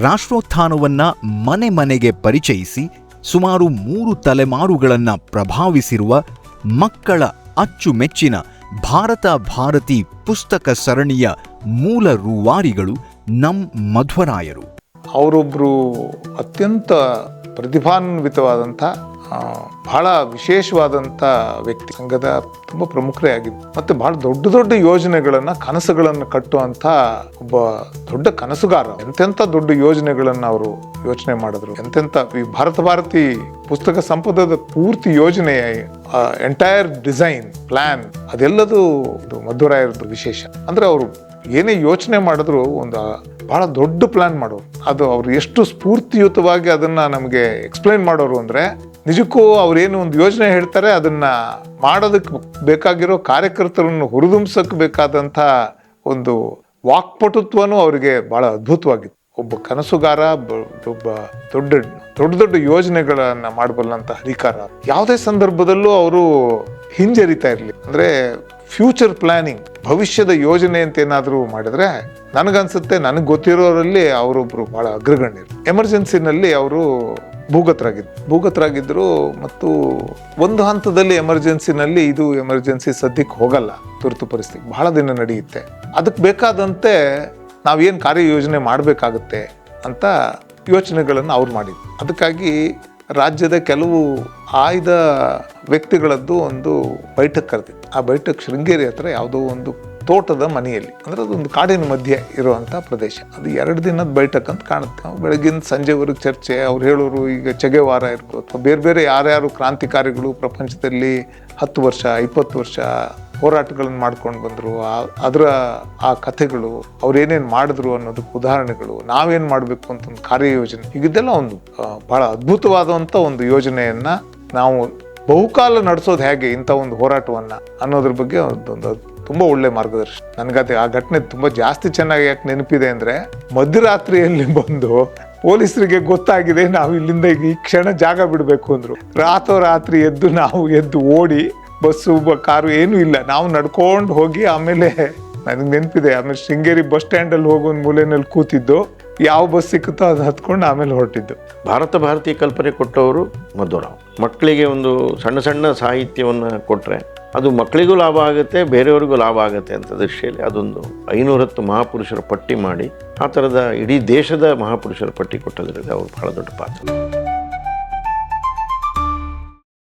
ರಾಷ್ಟ್ರೋತ್ಥಾನವನ್ನ ಮನೆ ಮನೆಗೆ ಪರಿಚಯಿಸಿ ಸುಮಾರು 3 ತಲೆಮಾರುಗಳನ್ನ ಪ್ರಭಾವಿಸಿರುವ ಮಕ್ಕಳ ಅಚ್ಚುಮೆಚ್ಚಿನ ಭಾರತ ಭಾರತಿ ಪುಸ್ತಕ ಸರಣಿಯ ಮೂಲ ರೂವಾರಿಗಳು ನಂ ಮಧ್ವರಾಯರು. ಅವರೊಬ್ಬರು ಅತ್ಯಂತ ಪ್ರತಿಭಾನ್ವಿತವಾದಂಥ ಬಹಳ ವಿಶೇಷವಾದಂಥ ವ್ಯಕ್ತಿ. ಸಂಘದ ತುಂಬ ಪ್ರಮುಖರೇ ಆಗಿದ್ದು ಮತ್ತು ಬಹಳ ದೊಡ್ಡ ದೊಡ್ಡ ಯೋಜನೆಗಳನ್ನು ಕನಸುಗಳನ್ನು ಕಟ್ಟುವಂಥ ಒಬ್ಬ ದೊಡ್ಡ ಕನಸುಗಾರ. ಎಂತೆಂಥ ದೊಡ್ಡ ಯೋಜನೆಗಳನ್ನು ಅವರು ಯೋಚನೆ ಮಾಡಿದ್ರು. ಎಂತೆಂಥ ಈ ಭಾರತ ಭಾರತಿ ಪುಸ್ತಕ ಸಂಪದದ ಪೂರ್ತಿ ಯೋಜನೆ, ಎಂಟೈರ್ ಡಿಸೈನ್ ಪ್ಲಾನ್ ಅದೆಲ್ಲದೂ ಮಧ್ವರಾಯರದ್ದು ವಿಶೇಷ. ಅಂದ್ರೆ ಅವರು ಏನೇ ಯೋಚನೆ ಮಾಡಿದ್ರು ಒಂದು ಬಹಳ ದೊಡ್ಡ ಪ್ಲಾನ್ ಮಾಡೋರು. ಅದು ಅವ್ರು ಎಷ್ಟು ಸ್ಫೂರ್ತಿಯುತವಾಗಿ ಅದನ್ನ ನಮಗೆ ಎಕ್ಸ್ಪ್ಲೈನ್ ಮಾಡೋರು ಅಂದ್ರೆ, ನಿಜಕ್ಕೂ ಅವ್ರೇನು ಒಂದು ಯೋಜನೆ ಹೇಳ್ತಾರೆ ಅದನ್ನ ಮಾಡೋದಕ್ಕೆ ಬೇಕಾಗಿರೋ ಕಾರ್ಯಕರ್ತರನ್ನು ಹುರಿದುಂಬಿಸಕ್ಕೆ ಬೇಕಾದಂಥ ಒಂದು ವಾಕ್ಪಟುತ್ವನೂ ಅವರಿಗೆ ಬಹಳ ಅದ್ಭುತವಾಗಿತ್ತು. ಒಬ್ಬ ಕನಸುಗಾರ, ಒಬ್ಬ ದೊಡ್ಡ ಯೋಜನೆಗಳನ್ನ ಮಾಡಬಲ್ಲಂತ ಹರಿಕಾರ. ಯಾವುದೇ ಸಂದರ್ಭದಲ್ಲೂ ಅವರು ಹಿಂಜರಿತಾ ಇರಲಿ. ಅಂದ್ರೆ ಫ್ಯೂಚರ್ ಪ್ಲಾನಿಂಗ್, ಭವಿಷ್ಯದ ಯೋಜನೆ ಅಂತ ಏನಾದರೂ ಮಾಡಿದ್ರೆ ನನಗನ್ಸುತ್ತೆ, ನನಗೆ ಗೊತ್ತಿರೋರಲ್ಲಿ ಅವರೊಬ್ರು ಬಹಳ ಅಗ್ರಗಣ್ಯರು. ಎಮರ್ಜೆನ್ಸಿನಲ್ಲಿ ಅವರು ಭೂಗತರಾಗಿದ್ರು ಮತ್ತು ಒಂದು ಹಂತದಲ್ಲಿ ಎಮರ್ಜೆನ್ಸಿನಲ್ಲಿ ಇದು ಎಮರ್ಜೆನ್ಸಿ ಸದ್ಯಕ್ಕೆ ಹೋಗಲ್ಲ, ತುರ್ತು ಪರಿಸ್ಥಿತಿ ಬಹಳ ದಿನ ನಡೆಯುತ್ತೆ, ಅದಕ್ಕೆ ಬೇಕಾದಂತೆ ನಾವೇನು ಕಾರ್ಯಯೋಜನೆ ಮಾಡಬೇಕಾಗುತ್ತೆ ಅಂತ ಯೋಚನೆಗಳನ್ನು ಅವ್ರು ಮಾಡಿದ್ರು. ಅದಕ್ಕಾಗಿ ರಾಜ್ಯದ ಕೆಲವು ಆಯ್ದ ವ್ಯಕ್ತಿಗಳದ್ದು ಒಂದು ಬೈಠಕ್ ಕರೆದಿತ್ತು. ಆ ಬೈಠಕ್ ಶೃಂಗೇರಿ ಹತ್ರ ಯಾವುದೋ ಒಂದು ತೋಟದ ಮನೆಯಲ್ಲಿ, ಅಂದ್ರೆ ಅದೊಂದು ಕಾಡಿನ ಮಧ್ಯೆ ಇರುವಂಥ ಪ್ರದೇಶ. ಅದು 2 ದಿನದ ಬೈಠಕ್ ಅಂತ ಕಾಣುತ್ತೆ. ಬೆಳಗಿನ ಸಂಜೆವರೆಗೆ ಚರ್ಚೆ. ಅವ್ರು ಹೇಳೋರು ಈಗ ಚೆಗೆವಾರ ಇರ್ಬೋದು ಅಥವಾ ಬೇರೆ ಯಾರ್ಯಾರು ಕ್ರಾಂತಿಕಾರಿಗಳು ಪ್ರಪಂಚದಲ್ಲಿ 10 ವರ್ಷ 20 ವರ್ಷ ಹೋರಾಟಗಳನ್ನು ಮಾಡ್ಕೊಂಡು ಬಂದರು, ಅದರ ಆ ಕಥೆಗಳು, ಅವ್ರು ಏನೇನು ಮಾಡಿದ್ರು ಅನ್ನೋದಕ್ಕೆ ಉದಾಹರಣೆಗಳು, ನಾವೇನು ಮಾಡಬೇಕು ಅಂತ ಒಂದು ಕಾರ್ಯಯೋಜನೆ, ಹೀಗಿದ್ದೆಲ್ಲ ಒಂದು ಬಹಳ ಅದ್ಭುತವಾದಂಥ ಒಂದು ಯೋಜನೆಯನ್ನ ನಾವು ಬಹುಕಾಲ ನಡೆಸೋದು ಹೇಗೆ ಇಂಥ ಒಂದು ಹೋರಾಟವನ್ನ ಅನ್ನೋದ್ರ ಬಗ್ಗೆ ಒಂದು ತುಂಬ ಒಳ್ಳೆ ಮಾರ್ಗದರ್ಶನ. ನನಗದೇ ಆ ಘಟನೆ ತುಂಬ ಜಾಸ್ತಿ ಚೆನ್ನಾಗಿ ಯಾಕೆ ನೆನಪಿದೆ ಅಂದರೆ, ಮಧ್ಯರಾತ್ರಿಯಲ್ಲಿ ಬಂದು ಪೊಲೀಸರಿಗೆ ಗೊತ್ತಾಗಿದೆ ನಾವು ಇಲ್ಲಿಂದ ಈ ಕ್ಷಣ ಜಾಗ ಬಿಡಬೇಕು ಅಂದರು. ರಾತ್ರಿ ಎದ್ದು ಓಡಿ, ಬಸ್ಸು ಕಾರು ಏನೂ ಇಲ್ಲ, ನಾವು ನಡ್ಕೊಂಡು ಹೋಗಿ ಆಮೇಲೆ ನನಗೆ ನೆನಪಿದೆ, ಆಮೇಲೆ ಶೃಂಗೇರಿ ಬಸ್ ಸ್ಟ್ಯಾಂಡಲ್ಲಿ ಹೋಗೋ ಒಂದು ಮೂಲೆಯಲ್ಲಿ ಕೂತಿದ್ದು, ಯಾವ ಬಸ್ ಸಿಕ್ಕುತ್ತೋ ಅದು ಹತ್ಕೊಂಡು ಆಮೇಲೆ ಹೊರಟಿದ್ದು. ಭಾರತ ಭಾರತಿ ಕಲ್ಪನೆ ಕೊಟ್ಟವರು ಮಧ್ವರಾವ್. ಮಕ್ಕಳಿಗೆ ಒಂದು ಸಣ್ಣ ಸಾಹಿತ್ಯವನ್ನು ಕೊಟ್ಟರೆ ಅದು ಮಕ್ಕಳಿಗೂ ಲಾಭ ಆಗುತ್ತೆ, ಬೇರೆಯವ್ರಿಗೂ ಲಾಭ ಆಗುತ್ತೆ ಅಂತ ದೃಷ್ಟಿಯಲ್ಲಿ ಅದೊಂದು 510 ಮಹಾಪುರುಷರ ಪಟ್ಟಿ ಮಾಡಿ ಆ ಥರದ ಇಡೀ ದೇಶದ ಮಹಾಪುರುಷರ ಪಟ್ಟಿ ಕೊಟ್ಟದ್ರಲ್ಲಿ ಅವರು ಬಹಳ ದೊಡ್ಡ ಪಾತ್ರ.